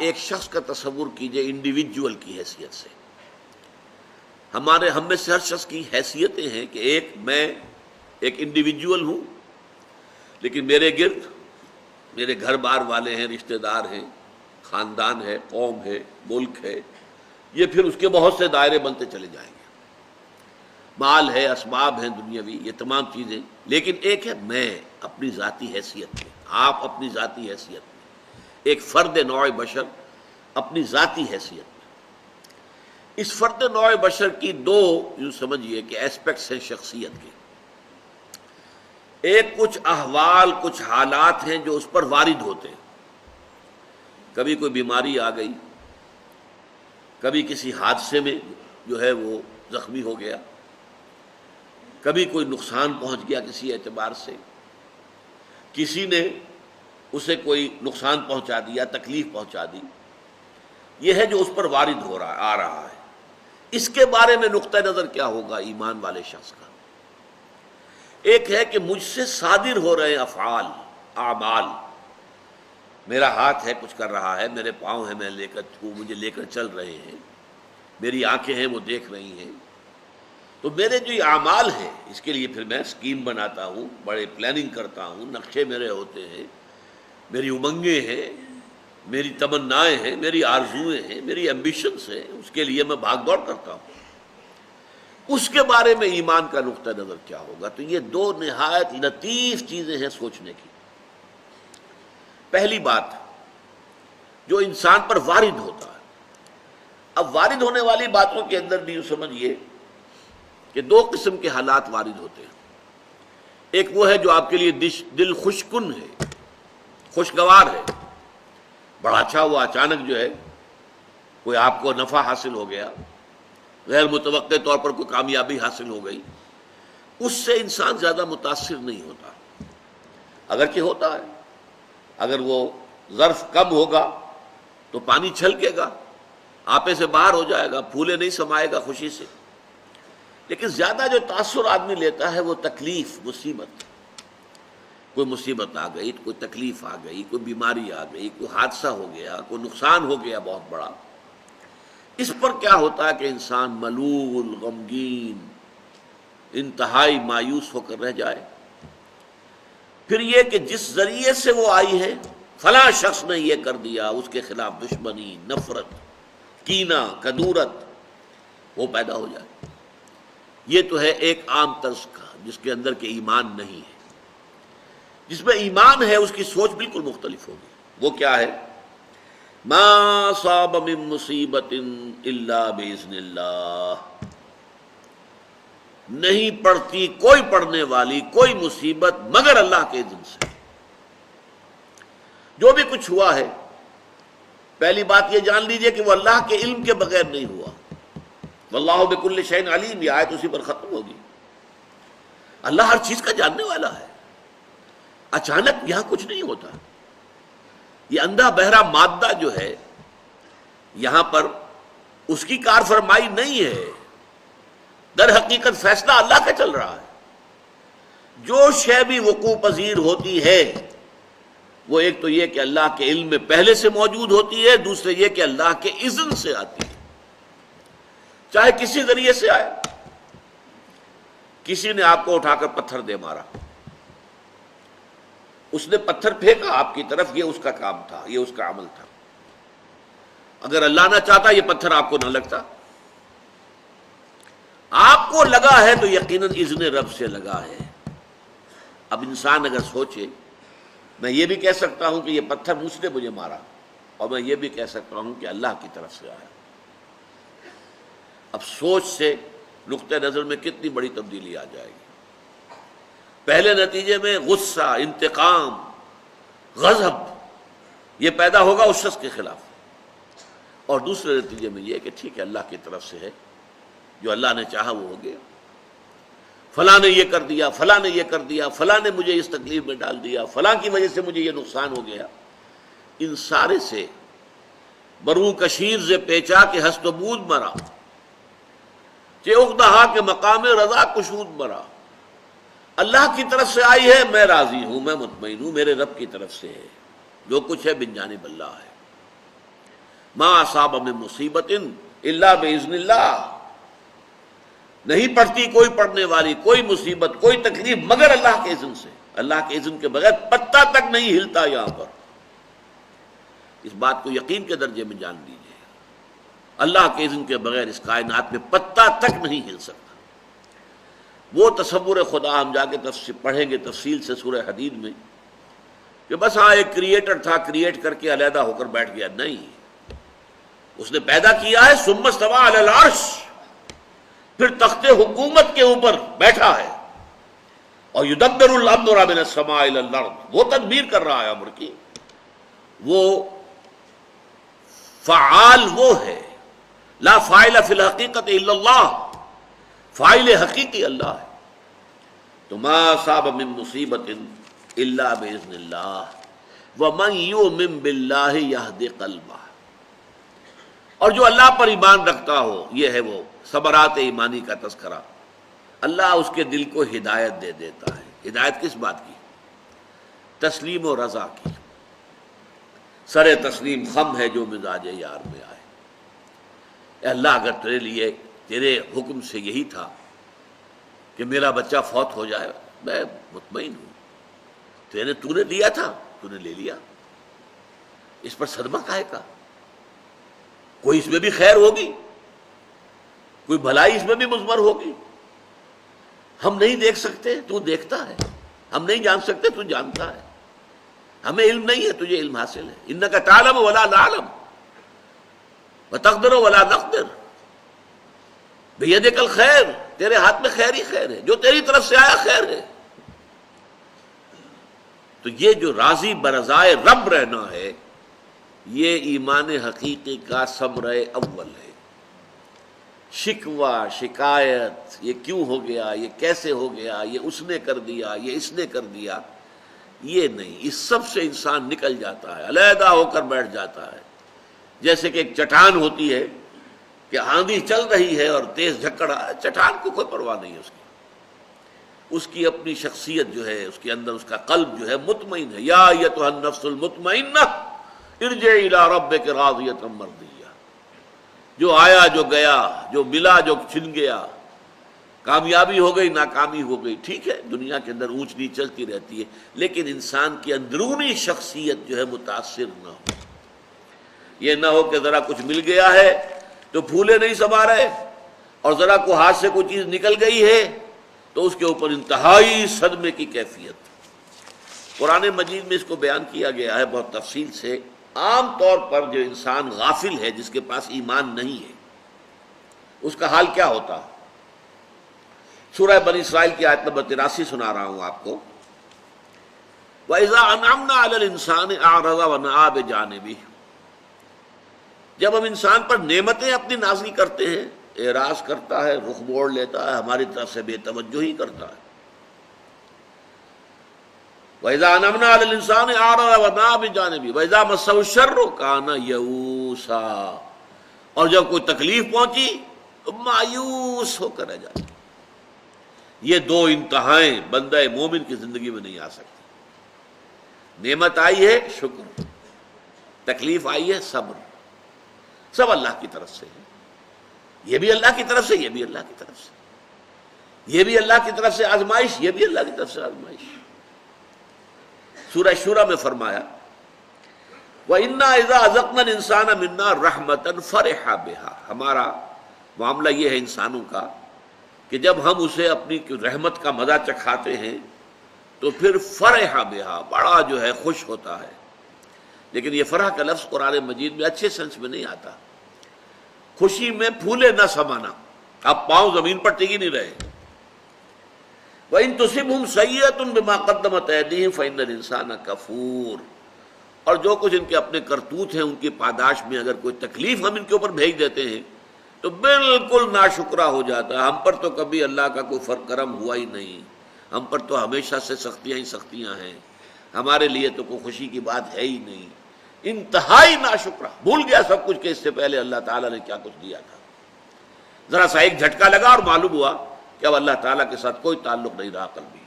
ایک شخص کا تصور کیجئے انڈیویجول کی حیثیت سے. ہم میں سے ہر شخص کی حیثیتیں ہیں کہ میں ایک انڈیویجول ہوں، لیکن میرے گرد میرے گھر بار والے ہیں، رشتہ دار ہیں، خاندان ہے، قوم ہے، ملک ہے. یہ پھر اس کے بہت سے دائرے بنتے چلے جائیں گے. مال ہے، اسباب ہیں دنیاوی، یہ تمام چیزیں. لیکن ایک ہے میں اپنی ذاتی حیثیت میں، آپ اپنی ذاتی حیثیت میں، ایک فرد نوع بشر اپنی ذاتی حیثیت میں. اس فرد نوع بشر کی دو یوں سمجھیے کہ ایسپیکٹس ہیں شخصیت کے. ایک کچھ احوال، کچھ حالات ہیں جو اس پر وارد ہوتے ہیں. کبھی کوئی بیماری آ گئی، کبھی کسی حادثے میں جو ہے وہ زخمی ہو گیا، کبھی کوئی نقصان پہنچ گیا کسی اعتبار سے، کسی نے اسے کوئی نقصان پہنچا دیا، تکلیف پہنچا دی. یہ ہے جو اس پر وارد آ رہا ہے. اس کے بارے میں نقطہ نظر کیا ہوگا ایمان والے شخص کا؟ ایک ہے کہ مجھ سے صادر ہو رہے افعال، اعمال. میرا ہاتھ ہے کچھ کر رہا ہے، میرے پاؤں ہیں مجھے لے کر چل رہے ہیں، میری آنکھیں ہیں وہ دیکھ رہی ہیں. تو میرے جو یہ اعمال ہیں اس کے لیے پھر میں اسکیم بناتا ہوں، بڑے پلاننگ کرتا ہوں، نقشے میرے ہوتے ہیں، میری امنگیں ہیں، میری تمنائیں ہیں، میری آرزوئیں ہیں، میری ایمبیشنز ہیں. اس کے لیے میں بھاگ دوڑ کرتا ہوں. اس کے بارے میں ایمان کا نقطہ نظر کیا ہوگا؟ تو یہ دو نہایت لطیف چیزیں ہیں سوچنے کی. پہلی بات جو انسان پر وارد ہوتا ہے. اب وارد ہونے والی باتوں کے اندر بھی یوں سمجھیے کہ دو قسم کے حالات وارد ہوتے ہیں. ایک وہ ہے جو آپ کے لیے دل خوشکن ہے، خوشگوار ہے. بڑا اچھا ہوا، اچانک جو ہے کوئی آپ کو نفع حاصل ہو گیا، غیر متوقع طور پر کوئی کامیابی حاصل ہو گئی. اس سے انسان زیادہ متاثر نہیں ہوتا، اگرچہ ہوتا ہے. اگر وہ ظرف کم ہوگا تو پانی چھلکے گا، آپے سے باہر ہو جائے گا، پھولے نہیں سمائے گا خوشی سے. لیکن زیادہ جو تاثر آدمی لیتا ہے وہ تکلیف، مصیبت. کوئی مصیبت آ گئی، کوئی تکلیف آ گئی، کوئی بیماری آ گئی، کوئی حادثہ ہو گیا، کوئی نقصان ہو گیا بہت بڑا. اس پر کیا ہوتا ہے کہ انسان ملول، غمگین، انتہائی مایوس ہو کر رہ جائے. پھر یہ کہ جس ذریعے سے وہ آئی ہے، فلاں شخص نے یہ کر دیا، اس کے خلاف دشمنی، نفرت، کینہ، کدورت وہ پیدا ہو جائے. یہ تو ہے ایک عام طرز کا جس کے اندر کہ ایمان نہیں ہے. جس میں ایمان ہے اس کی سوچ بالکل مختلف ہوگی. وہ کیا ہے؟ ما صاب من مصیبت الا باذن اللہ. نہیں پڑتی کوئی پڑھنے والی کوئی مصیبت مگر اللہ کے اذن سے. جو بھی کچھ ہوا ہے، پہلی بات یہ جان لیجئے کہ وہ اللہ کے علم کے بغیر نہیں ہوا. واللہ بکل شیء علیم، یہ آیت اسی پر ختم ہوگی. اللہ ہر چیز کا جاننے والا ہے. اچانک یہاں کچھ نہیں ہوتا. یہ اندھا بہرا مادہ جو ہے یہاں پر اس کی کار فرمائی نہیں ہے. در حقیقت فیصلہ اللہ کا چل رہا ہے. جو شے بھی وقوع پذیر ہوتی ہے وہ ایک تو یہ کہ اللہ کے علم میں پہلے سے موجود ہوتی ہے، دوسرے یہ کہ اللہ کے اذن سے آتی ہے. چاہے کسی ذریعے سے آئے. کسی نے آپ کو اٹھا کر پتھر دے مارا، اس نے پتھر پھینکا آپ کی طرف، یہ اس کا کام تھا، یہ اس کا عمل تھا. اگر اللہ نہ چاہتا یہ پتھر آپ کو نہ لگتا. آپ کو لگا ہے تو یقیناً اذن رب سے لگا ہے. اب انسان اگر سوچے، میں یہ بھی کہہ سکتا ہوں کہ یہ پتھر مجھ نے مجھے مارا، اور میں یہ بھی کہہ سکتا ہوں کہ اللہ کی طرف سے آیا. اب سوچ سے نقطہ نظر میں کتنی بڑی تبدیلی آ جائے گی. پہلے نتیجے میں غصہ، انتقام، غضب یہ پیدا ہوگا اس شخص کے خلاف، اور دوسرے نتیجے میں یہ کہ ٹھیک ہے اللہ کی طرف سے ہے، جو اللہ نے چاہا وہ ہو گیا. فلاں نے یہ کر دیا، فلاں نے یہ کر دیا، فلاں نے مجھے اس تکلیف میں ڈال دیا، فلاں کی وجہ سے مجھے یہ نقصان ہو گیا. ان سارے سے برو کشیر سے پیچا کہ ہست و بود مرا، کہ اقدہا کے مقام رضا کشود مرا. اللہ کی طرف سے آئی ہے، میں راضی ہوں، میں مطمئن ہوں، میرے رب کی طرف سے ہے. جو کچھ ہے بن جانب اللہ ہے. ما اصاب من مصیبت الا باذن اللہ، نہیں پڑتی کوئی پڑنے والی کوئی مصیبت کوئی تکلیف مگر اللہ کے اذن سے، اللہ کے اذن کے بغیر پتہ تک نہیں ہلتا یہاں پر۔ اس بات کو یقین کے درجے میں جان لیجیے، اللہ کے اذن کے بغیر اس کائنات میں پتہ تک نہیں ہل سکتا۔ وہ تصور خدا ہم جا کے پڑھیں گے تفصیل سے سورہ حدید میں کہ بس ہاں ایک کریٹر تھا، کریٹ کر کے علیحدہ ہو کر بیٹھ گیا، نہیں، اس نے پیدا کیا ہے، ثم استوى علی العرش، پھر تخت حکومت کے اوپر بیٹھا ہے، اور یدبر الامر من السماء الى الارض، وہ تدبیر کر رہا ہے امر کی، وہ فعال وہ ہے، لا فاعل فی الحقیقت الا اللہ، فاعل حقیقی اللہ ہے۔ تو ما اصاب من مصیبت الا باذن اللہ ومن یؤمن باللہ یہد قلبہ، اور جو اللہ پر ایمان رکھتا ہو، یہ ہے وہ ثمرات ایمانی کا تذکرہ، اللہ اس کے دل کو ہدایت دے دیتا ہے۔ ہدایت کس بات کی؟ تسلیم و رضا کی۔ سر تسلیم خم ہے جو مزاج یار میں آئے، اے اللہ اگر تیرے لیے تیرے حکم سے یہی تھا کہ میرا بچہ فوت ہو جائے، میں مطمئن ہوں، تو نے دیا تھا، تو نے لے لیا، اس پر صدمہ کاہے کا؟ کوئی اس میں بھی خیر ہوگی، کوئی بھلائی اس میں بھی مضمر ہوگی، ہم نہیں دیکھ سکتے، تو دیکھتا ہے، ہم نہیں جان سکتے، تو جانتا ہے، ہمیں علم نہیں ہے، تجھے علم حاصل ہے۔ انک تعلم ولا نعلم وتقدر ولا نقدر بیدک الخیر، تیرے ہاتھ میں خیر ہی خیر ہے، جو تیری طرف سے آیا خیر ہے۔ تو یہ جو راضی برضائے رب رہنا ہے، یہ ایمان حقیقی کا ثمرہ اول ہے۔ شکوہ شکایت، یہ کیوں ہو گیا، یہ کیسے ہو گیا، یہ اس نے کر دیا، یہ اس نے کر دیا، یہ نہیں، اس سب سے انسان نکل جاتا ہے، علیحدہ ہو کر بیٹھ جاتا ہے۔ جیسے کہ ایک چٹان ہوتی ہے کہ آندھی چل رہی ہے اور تیز جھکڑ، چٹان کو کوئی پرواہ نہیں ہے اس کی اپنی شخصیت جو ہے، اس کے اندر اس کا قلب جو ہے مطمئن ہے۔ یا ایتھا النفس المطمئنہ ارجعی الی ربک راضیۃ مرضیہ، جو آیا جو گیا، جو ملا جو چھن گیا، کامیابی ہو گئی ناکامی ہو گئی، ٹھیک ہے، دنیا کے اندر اونچ نیچ چلتی رہتی ہے، لیکن انسان کی اندرونی شخصیت جو ہے متاثر نہ ہو۔ یہ نہ ہو کہ ذرا کچھ مل گیا ہے تو پھولے نہیں سما رہے، اور ذرا کو ہاتھ سے کوئی چیز نکل گئی ہے تو اس کے اوپر انتہائی صدمے کی کیفیت۔ قرآن مجید میں اس کو بیان کیا گیا ہے بہت تفصیل سے۔ عام طور پر جو انسان غافل ہے، جس کے پاس ایمان نہیں ہے، اس کا حال کیا ہوتا ہے؟ سورہ بنی اسرائیل کی آیت نمبر 83 سنا رہا ہوں آپ کو۔ وَإِذَا أَنْعَمْنَا عَلَى الْإِنسَانِ أَعْرَضَ وَنَأَىٰ بِجَانِبِهِ، جب ہم انسان پر نعمتیں اپنی نازل کرتے ہیں، اعراض کرتا ہے، رخ موڑ لیتا ہے، ہماری طرف سے بے توجہی کرتا ہے۔ وَإِذَا أَنْعَمْنَا عَلَى الْإِنسَانِ أَعْرَضَ وَنَأَىٰ بِجَانِبِهِ وَإِذَا مَسَّهُ الشَّرُّ كَانَ يَئُوسًا، اور جب کوئی تکلیف پہنچی تو مایوس ہو کر رہ جاتا۔ یہ دو انتہائیں بندہ مومن کی زندگی میں نہیں آ سکتی۔ نعمت آئی ہے شکر، تکلیف آئی ہے صبر، سب اللہ کی طرف سے ہے۔ یہ بھی اللہ کی طرف سے، یہ بھی اللہ کی طرف سے، یہ بھی اللہ کی طرف سے آزمائش، یہ بھی اللہ کی طرف سے آزمائش۔ سورہ شورى میں فرمایا وَإِنَّا إِذَا أَذَقْنَا الْإِنسَانَ مِنَّا رَحْمَةً فَرِحَ بِهَا، ہمارا معاملہ یہ ہے انسانوں کا کہ جب ہم اسے اپنی رحمت کا مزہ چکھاتے ہیں تو پھر فرح بہا، بڑا جو ہے خوش ہوتا ہے۔ لیکن یہ فرح کا لفظ قرآن مجید میں اچھے سینس میں نہیں آتا۔ خوشی میں پھولے نہ سمانا، اب پاؤں زمین پر ٹک ہی نہیں رہے۔ وَإِن تُصِبْهُمْ سَيِّئَةٌ بِمَا قَدَّمَتْ أَيْدِيهِمْ فَإِنَّ الْإِنسَانَ كَفُورٌ، اور جو کچھ ان کے اپنے کرتوت ہیں، ان کی پاداش میں اگر کوئی تکلیف ہم ان کے اوپر بھیج دیتے ہیں تو بالکل ناشکرا ہو جاتا ہے۔ ہم پر تو کبھی اللہ کا کوئی کرم ہوا ہی نہیں، ہم پر تو ہمیشہ سے سختیاں ہی سختیاں ہیں، ہمارے لیے تو کوئی خوشی کی بات ہے ہی نہیں۔ انتہائی ناشکرا، بھول گیا سب کچھ کہ اس سے پہلے اللہ تعالیٰ نے کیا کچھ دیا تھا۔ ذرا سا ایک جھٹکا لگا اور معلوم ہوا کہ اب اللہ تعالیٰ کے ساتھ کوئی تعلق نہیں رہا قلبی۔